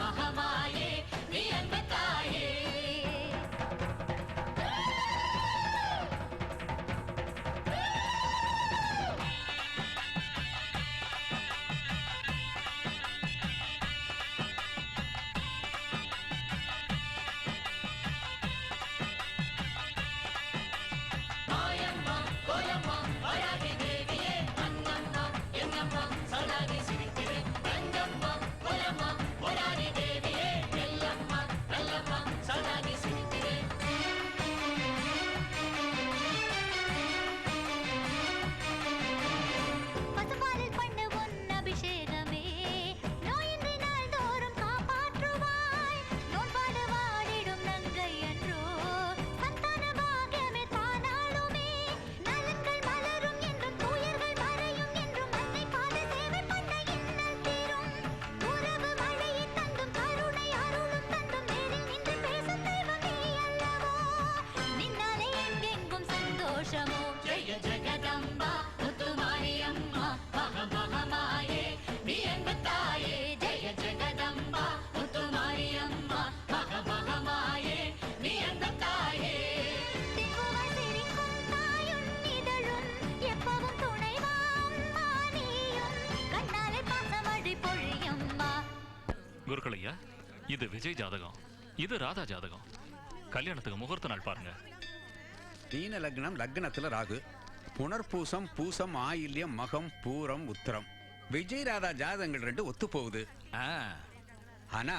மகமாயே நீ அன்பு தாயே. குருக்களையா, இது விஜய் ஜாதகம், இது ராதா ஜாதகம். கல்யாணத்துக்கு முகூர்த்த நாள் பாருங்க. மீன லக்னம், லக்னத்துல ராகு, புனர்பூசம், பூசம், ஆயில்யம், மகம், பூரம், உத்திரம். விஜய் ராதா ஜாதகங்கள் ரெண்டு ஒத்து போகுது. ஆனா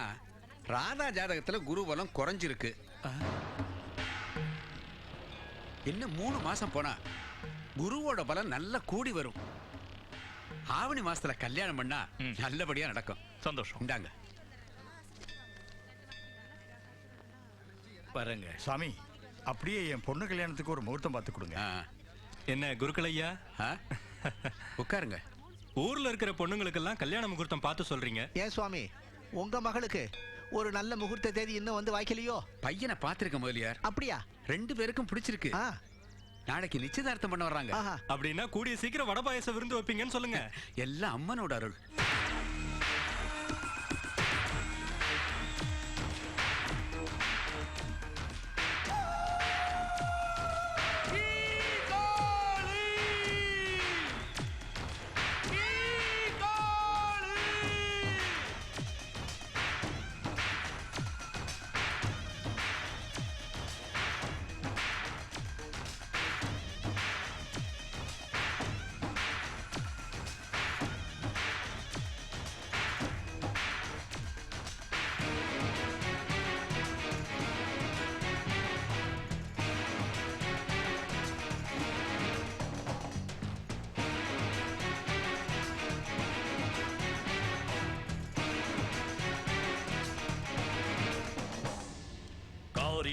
ராதா ஜாதகத்துல குருபலம் குறைஞ்சிருக்கு. இன்னும் 3 மாசம் போனா குருவோட பலம் நல்லா கூடி வரும். ஆவணி மாசத்துல கல்யாணம் பண்ணா நல்லபடியா நடக்கும். சந்தோஷம். இந்தாங்க பாருங்க சாமி, அப்படியே என் பொண்ணு கல்யாணத்துக்கு ஒரு முகூர்த்தம் பார்த்து கொடுங்க. என்ன குருக்களையா, உட்காருங்க. ஊர்ல இருக்கிற பொண்ணுங்களுக்கெல்லாம் கல்யாண முகூர்த்தம் பார்த்து சொல்றீங்க. ஏன் சுவாமி, உங்க மகளுக்கு ஒரு நல்ல முகூர்த்த தேதி இன்னும் வந்து வாய்க்கலையோ? பையனை பார்த்திருக்க முதலியார். அப்படியா? 2 பேருக்கும் பிடிச்சிருக்கு. நாளைக்கு நிச்சயதார்த்தம் பண்ண வர்றாங்க. அப்படின்னா கூடிய சீக்கிரம் வடை பாயசம் விருந்து வைப்பீங்கன்னு சொல்லுங்க. எல்லாம் அம்மனோட அருள்.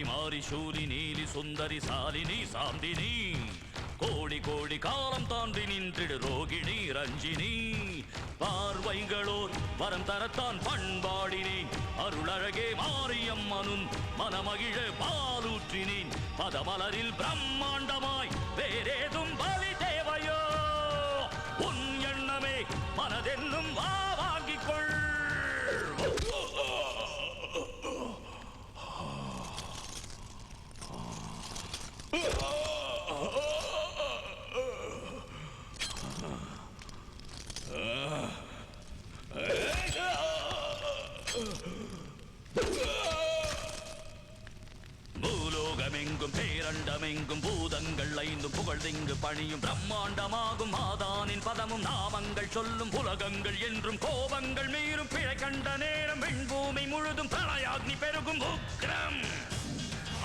மாரி சூரி நீலி சுந்தரி சாலினி சாந்தினி கோடி கோடி காலம் தாண்டி நின்றிடு ரோகிணி ரஞ்சினி பார்வைகளோர் வரம் தரத்தான் பண்பாடினேன் அருளழகே மாரியம்மனும் மனமகிழ பாலூற்றினேன் பதமலரில் பிரம்மாண்டமாய் வேறேதும் பலி தேவையோ உன் எண்ணமே மனதென்னும் வா வாங்கிக்கொள். பூலோகமெங்கும் பேரண்டமெங்கும் பூதங்கள் 5 புகழ்திங்கு பணியும் பிரம்மாண்டமாகும் மாதானின் பதமும் நாமங்கள் சொல்லும் உலகங்கள் என்றும் கோபங்கள் மீறும் பிழை கண்ட நேரம் விண்பூமி முழுதும் பிரளயாக்னி பெருகும் உக்ரம்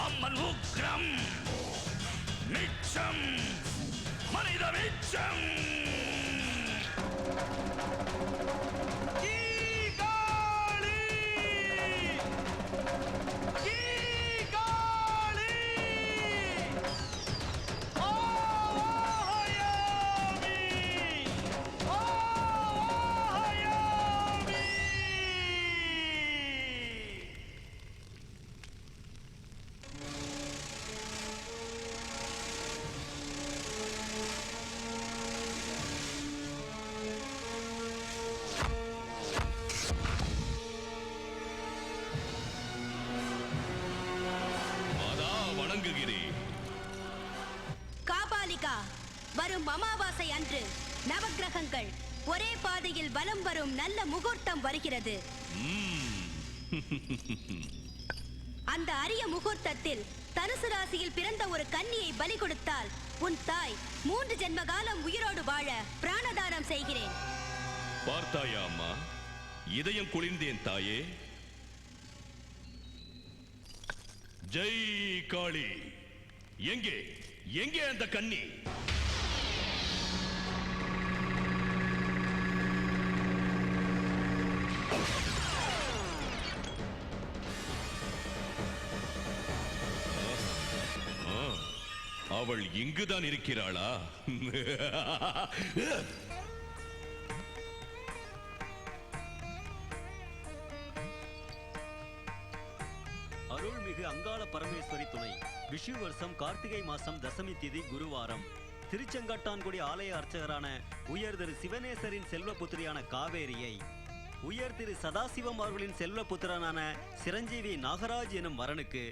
அம்மன் உக்ரம் மிச்சம் மனித மிச்சம். வரும் அமாவாசை அன்று நவக்கிரகங்கள் ஒரே பாதையில் வலம் வரும் நல்ல முகூர்த்தம் வருகிறது. அந்த அரிய முகூர்த்தத்தில் தனுசு ராசியில் பிறந்த ஒரு கன்னியை பலி கொடுத்தால் உன் தாய் 3 ஜென்ம காலம் உயிரோடு வாழ பிராணதானம் செய்கிறேன். பார்த்தாயா அம்மா, இதயம் குளிர்ந்தேன் தாயே. ஜெய் காளி. எங்கே எங்கே அந்த கன்னி? அவள் இங்குதான் இருக்கிறாளா? அருள்மிகு அங்காள பரமேஸ்வரி துணை. விஷு வருஷம் கார்த்திகை மாசம் தசமி திதி குருவாரம். திருச்செங்காட்டான்குடி ஆலய அர்ச்சகரான உயர் திரு சிவனேசரின் செல்வபுத்திரியான காவேரியை உயர் திரு சதாசிவம் அவர்களின் செல்வபுத்திரனான சிரஞ்சீவி நாகராஜ் எனும் வரனுக்கு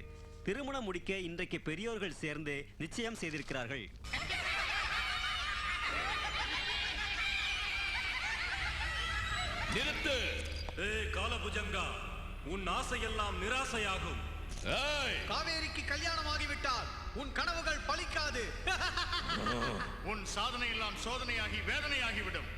திருமணம் முடிக்க இன்றைக்கு பெரியோர்கள் சேர்ந்து நிச்சயம் செய்திருக்கிறார்கள். நிறுத்து. காலபுஜங்கா, உன் ஆசையெல்லாம் நிராசையாகும். காவேரிக்கு கல்யாணமாகிவிட்டால் உன் கனவுகள் பலிக்காது. உன் சாதனை எல்லாம் சோதனையாகி வேதனையாகிவிடும்.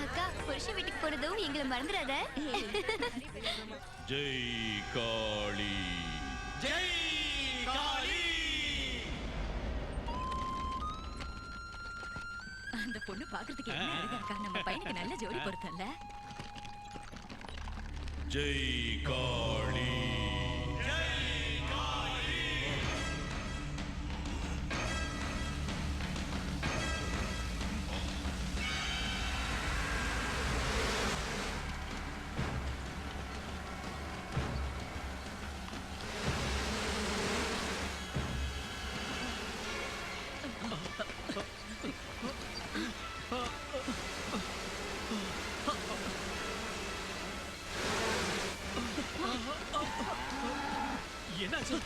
அக்கா, புருஷன் வீட்டுக்கு போறதும் எங்களை மறந்துடாத. ஜெய் காளி. ஜெய் காளி. அந்த பொண்ணு பாக்குறதுக்கு என்ன அழகா இருக்கா. நம்ம பையனுக்கு நல்ல ஜோடி பொருத்தல்ல. ஜெய் காளி. என்னாச்சு?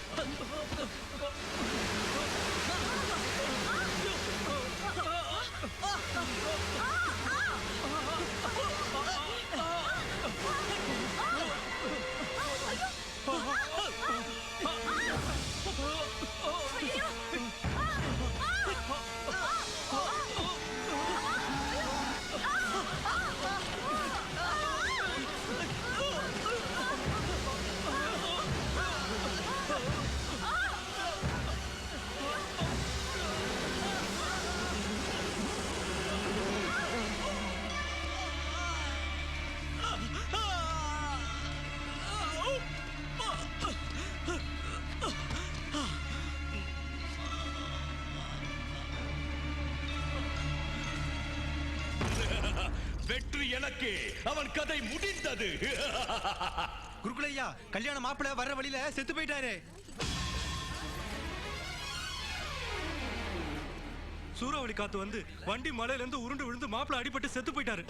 வெற்றி எனக்கு. அவன் கதை முடிந்தது. குருகுலையா, கல்யாண மாப்பிள்ள வர்ற வழியில செத்து போயிட்டாரு. சூறாவளி காத்து வந்து வண்டி மலையில இருந்து உருண்டு விழுந்து மாப்பிள்ள அடிபட்டு செத்து போயிட்டாரு.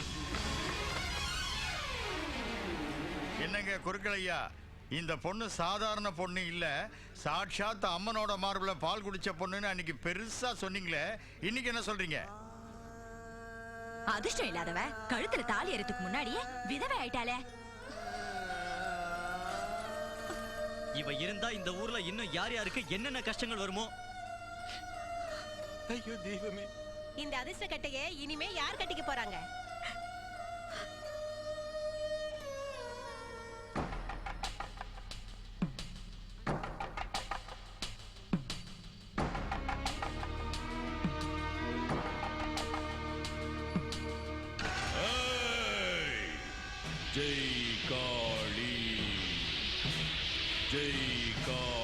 என்னங்க குறுக்களையா, இந்த பொண்ணு சாதாரண பொண்ணு இல்ல, சாட்சாத் அம்மனோட மார்புல பால் குடிச்ச பொண்ணுன்னு அன்னைக்கு பெருசா சொன்னீங்களே, இன்னைக்கு என்ன சொல்றீங்க? அதிர்ஷ்டம் இல்லாதவ கழுத்துல தாலி ஏறதுக்கு முன்னாடியே விதவை ஆயிட்டாளே. இவ இருந்தா இந்த ஊர்ல இன்னும் யார் யாருக்கு என்னென்ன கஷ்டங்கள் வருமோ. ஐயோ தெய்வமே. இந்த அதிர்ஷ்ட கட்டையை இனிமே யார் கட்டிக்க போறாங்க? ஜெய் காளி. ஜெய் காளி.